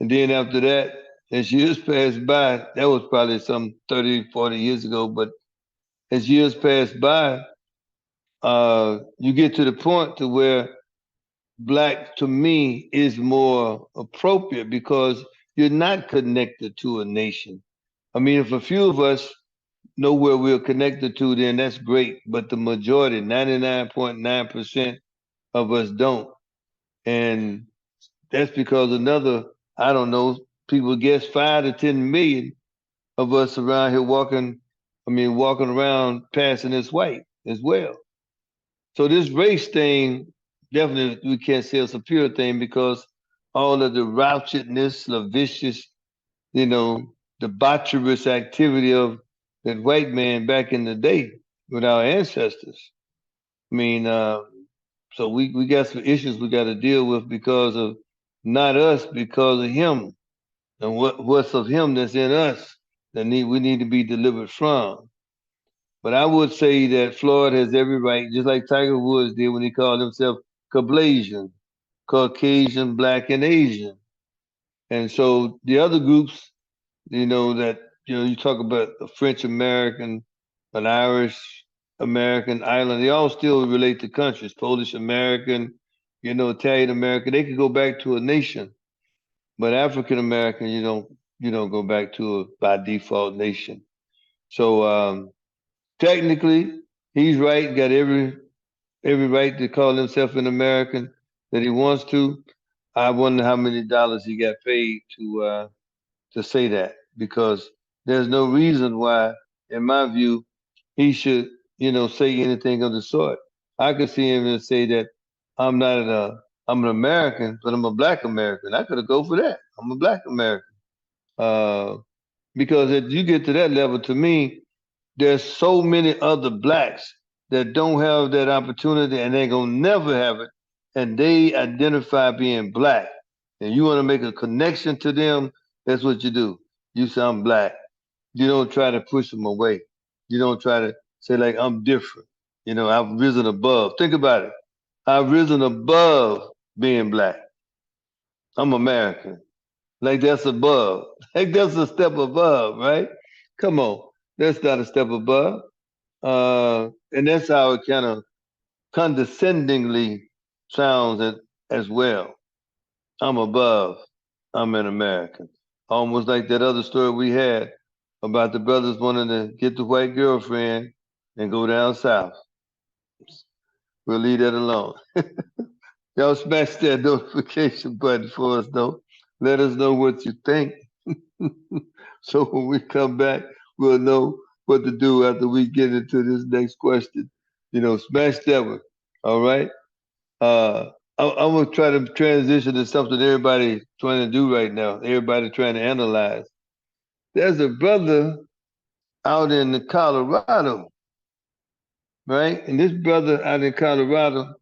And then after that, as years passed by, that was probably some 30, 40 years ago, but as years passed by, you get to the point to where black to me is more appropriate because you're not connected to a nation. I mean, if a few of us know where we're connected to, then that's great. But the majority, 99.9% of us don't. And that's because another, I don't know, people guess 5 to 10 million of us around here walking around passing as white as well. So this race thing, definitely we can't say it's a pure thing because all of the raucousness, the vicious, debaucherous activity of that white man back in the day with our ancestors. I mean, so we got some issues we got to deal with because of not us, because of him and what's of him that's in us that we need to be delivered from. But I would say that Floyd has every right, just like Tiger Woods did when he called himself Caucasian, Caucasian, Black, and Asian. And so the other groups, that you talk about the French American, an Irish American, Ireland, they all still relate to countries. Polish American, Italian American. They could go back to a nation, but African American, you don't go back to a by default nation. So technically, he's right. Got every right to call himself an American that he wants to. I wonder how many dollars he got paid to say that because there's no reason why, in my view, he should say anything of the sort. I could see him and say that I'm not I'm an American, but I'm a Black American. I could have go for that. I'm a Black American. Uh, because if you get to that level, to me, there's so many other blacks that don't have that opportunity and they gonna never have it, and they identify being black. And you want to make a connection to them, that's what you do. You say I'm black. You don't try to push them away. You don't try to say like I'm different. I've risen above. Think about it. I've risen above being black. I'm American. Like that's above. Like that's a step above, right? Come on. That's not a step above. And that's how it kind of condescendingly sounds as well. I'm above. I'm an American. Almost like that other story we had about the brothers wanting to get the white girlfriend and go down south. We'll leave that alone. Y'all smash that notification button for us, though. Let us know what you think. So when we come back, we'll know what to do after we get into this next question. Smash that one. All right. I'm gonna try to transition to something everybody's trying to do right now. Everybody trying to analyze. There's a brother out in Colorado, right? And this brother out in Colorado, I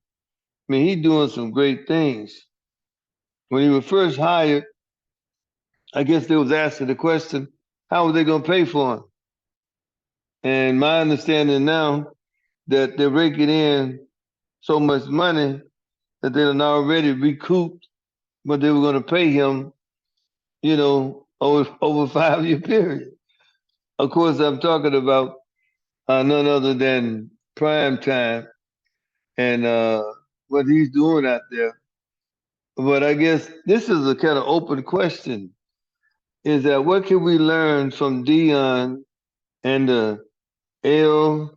mean, he doing some great things. When he was first hired, I guess they was asking the question, how are they gonna pay for him? And my understanding now that they're raking in so much money that they done already recouped what they were going to pay him, over 5 year period. Of course, I'm talking about none other than prime time and what he's doing out there. But I guess this is a kind of open question: is that what can we learn from Deion and L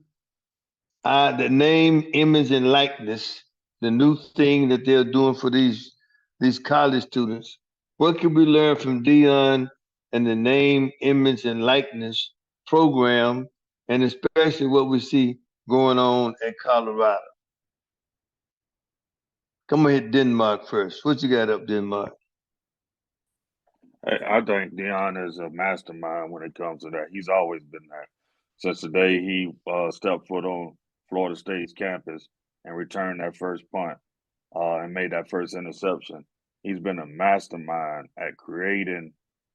the name, image, and likeness, the new thing that they're doing for these college students. What can we learn from Dion and the name, image, and likeness program, and especially what we see going on at Colorado? Come on, hit Denmark first. What you got up, Denmark? I think Deion is a mastermind when it comes to that. He's always been that. Since the day he stepped foot on Florida State's campus and returned that first punt and made that first interception, he's been a mastermind at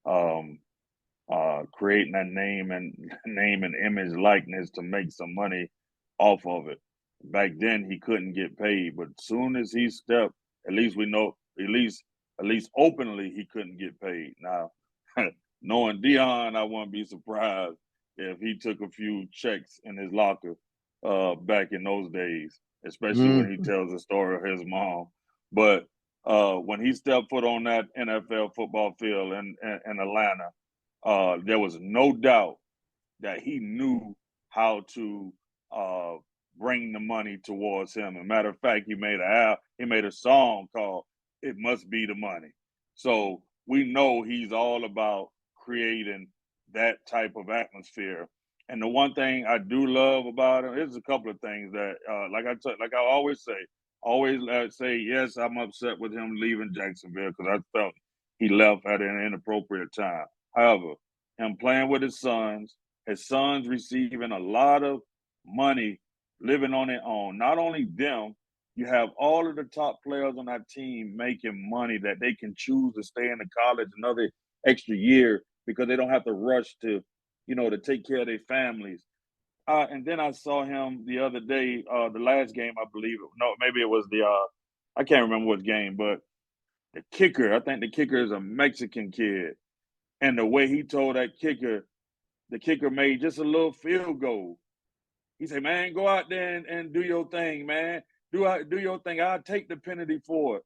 um, creating that name and image likeness to make some money off of it. Back then he couldn't get paid, but soon as he stepped, at least we know at least openly he couldn't get paid. Now, knowing Deion, I wouldn't be surprised if he took a few checks in his locker back in those days, especially when he Mm. tells the story of his mom. But when he stepped foot on that NFL football field in Atlanta, there was no doubt that he knew how to bring the money towards him. As a matter of fact, he made a song called "It Must Be the Money." So we know he's all about creating that type of atmosphere. And the one thing I do love about him is a couple of things that, like I always say, yes, I'm upset with him leaving Jacksonville because I felt he left at an inappropriate time. However, him playing with his sons receiving a lot of money, living on their own. Not only them, you have all of the top players on that team making money that they can choose to stay in the college another extra year because they don't have to rush to, to take care of their families. And then I saw him the other day, the last game, I believe. No, maybe it was I can't remember what game, but the kicker, I think the kicker is a Mexican kid. And the way he told that kicker, the kicker made just a little field goal. He said, man, go out there and do your thing, man. Do your thing. I'll take the penalty for it.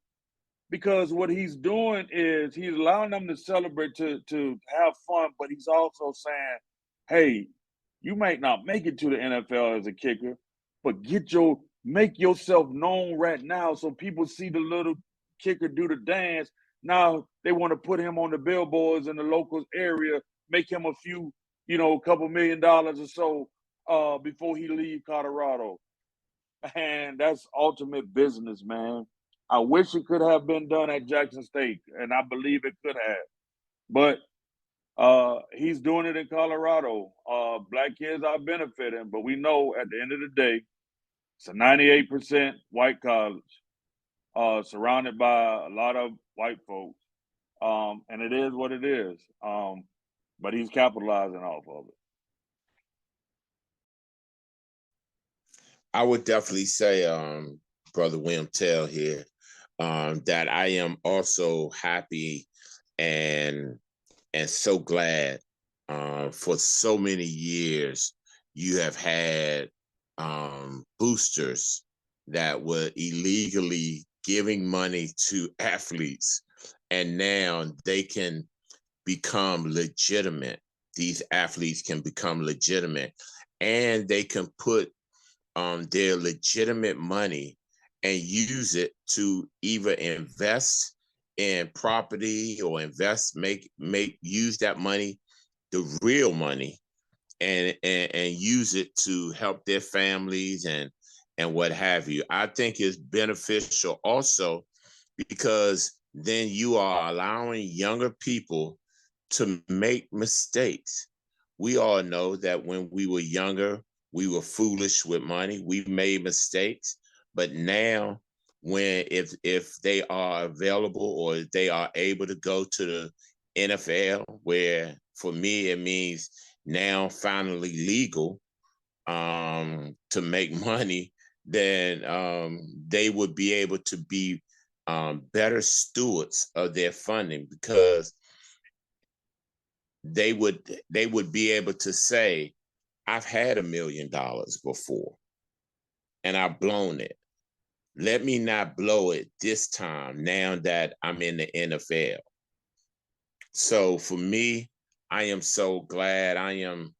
Because what he's doing is he's allowing them to celebrate, to have fun, but he's also saying, hey, you might not make it to the NFL as a kicker, but make yourself known right now so people see the little kicker do the dance. Now they want to put him on the billboards in the local area, make him a few, a couple $1,000,000 or so before he leave Colorado. And that's ultimate business, man. I wish it could have been done at Jackson State, and I believe it could have. But he's doing it in Colorado. Black kids are benefiting, but we know at the end of the day, it's a 98% white college, surrounded by a lot of white folks. And it is what it is. But he's capitalizing off of it. I would definitely say, Brother William Tell here, that I am also happy and so glad for so many years you have had boosters that were illegally giving money to athletes, and now they can become legitimate. These athletes can become legitimate, and they can put their legitimate money and use it to either invest in property or use that money, the real money, and use it to help their families and what have you. I think it's beneficial also because then you are allowing younger people to make mistakes. We all know that when we were younger, we were foolish with money. We made mistakes, but now, if they are available or if they are able to go to the NFL, where for me it means now finally legal to make money, then they would be able to be better stewards of their funding because they would be able to say, I've had $1 million before and I've blown it. Let me not blow it this time now that I'm in the NFL. So for me, I am so glad. I am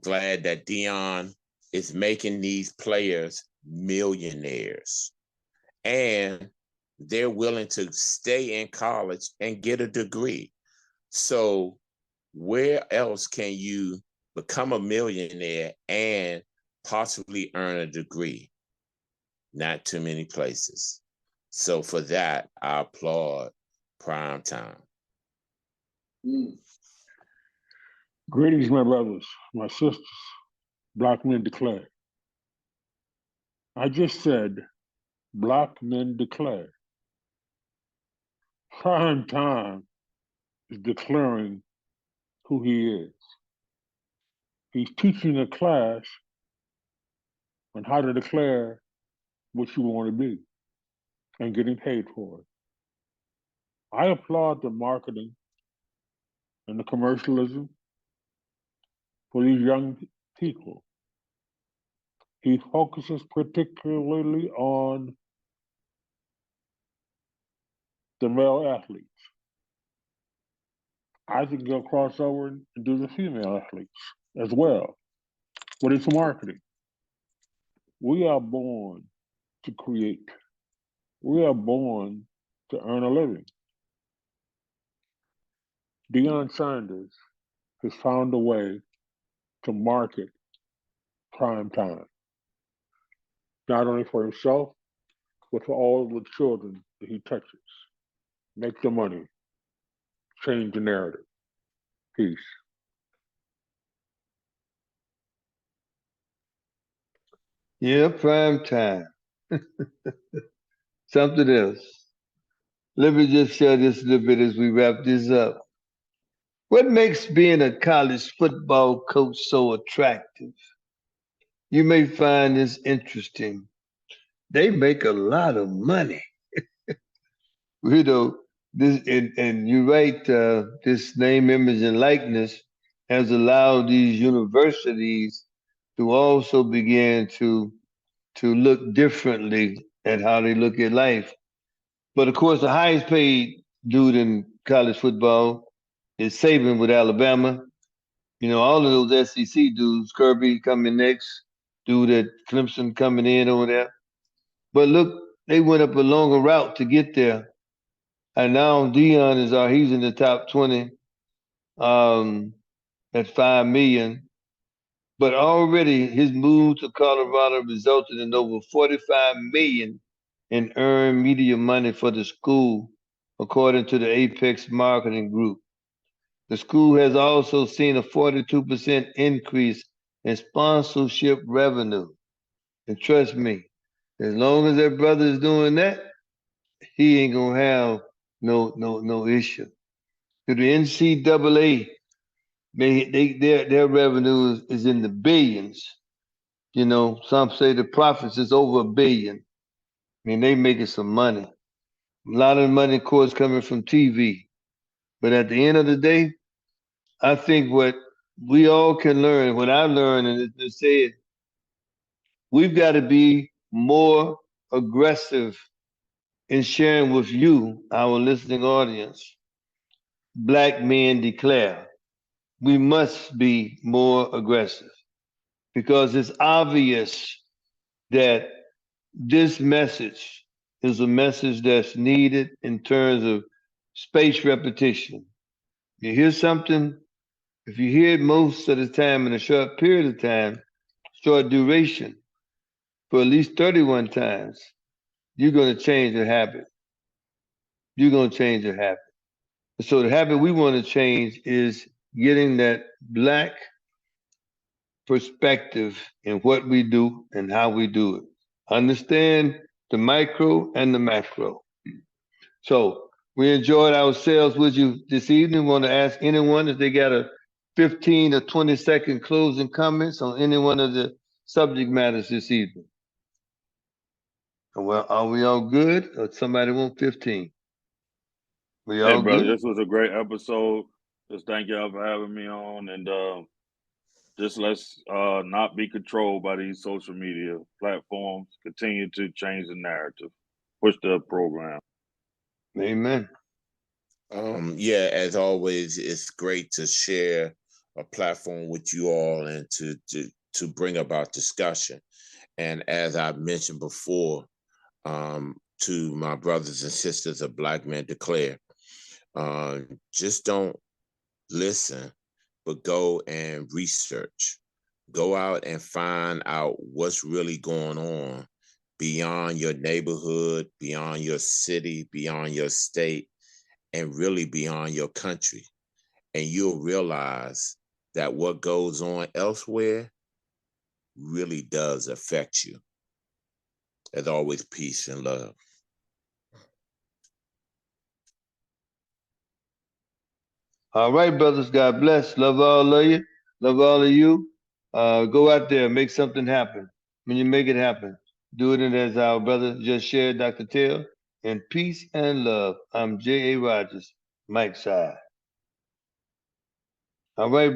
glad that Deion is making these players millionaires. And they're willing to stay in college and get a degree. So where else can you become a millionaire and possibly earn a degree? Not too many places. So for that, I applaud Prime Time. Greetings, my brothers, my sisters, Blackmen Declare. I just said, Blackmen Declare. Prime Time is declaring who he is. He's teaching a class on how to declare what you want to be and getting paid for it. I applaud the marketing and the commercialism for these young people. He focuses particularly on the male athletes. I can go crossover and do the female athletes as well. But it's marketing. We are born to create. We are born to earn a living. Deion Sanders has found a way to market prime time, not only for himself, but for all the children that he touches. Make the money, change the narrative. Peace. Yeah, prime time. Something else. Let me just share this a little bit as we wrap this up. What makes being a college football coach so attractive? You may find this interesting. They make a lot of money. You know, this and you're right, this name, image, and likeness has allowed these universities to also begin to look differently at how they look at life. But of course, the highest paid dude in college football is Saban with Alabama. You know, all of those SEC dudes, Kirby coming next, dude at Clemson coming in over there. But look, they went up a longer route to get there. And now Deion is he's in the top 20 um, at 5 million. But already his move to Colorado resulted in over 45 million in earned media money for the school, according to the Apex Marketing Group. The school has also seen a 42% increase in sponsorship revenue. And trust me, as long as that brother is doing that, he ain't gonna have no issue. To the NCAA, their revenue is in the billions. You know, some say the profits is over a billion. I mean, they making some money. A lot of the money, of course, coming from TV. But at the end of the day, I think what we all can learn, what I learned, and it's said, we've got to be more aggressive in sharing with you, our listening audience. Black men declare. We must be more aggressive because it's obvious that this message is a message that's needed in terms of space repetition. You hear something, if you hear it most of the time in a short period of time, short duration, for at least 31 times, you're going to change your habit. You're going to change your habit. So the habit we want to change is getting that black perspective in what we do and how we do it. Understand the micro and the macro. So we enjoyed ourselves with you this evening. Want to ask anyone if they got a 15 or 20-second closing comments on any one of the subject matters this evening. Well, are we all good or somebody want 15? We Hey, all brother, good? this was a great episode. Just thank y'all for having me on, and just let's not be controlled by these social media platforms. Continue to change the narrative, push the program. Amen. Yeah, as always, it's great to share a platform with you all and to bring about discussion. And as I mentioned before, to my brothers and sisters of Blackmen Declare, just don't listen, but go and research. Go out and find out what's really going on beyond your neighborhood, beyond your city, beyond your state, and really beyond your country. And you'll realize that what goes on elsewhere really does affect you. As always, peace and love. All right, brothers. God bless. Love all of you. Love all of you. Go out there, make something happen. When you make it happen, do it as our brother just shared, Dr. Taylor. And peace and love. I'm J.A. Rogers, Mike Side. All right.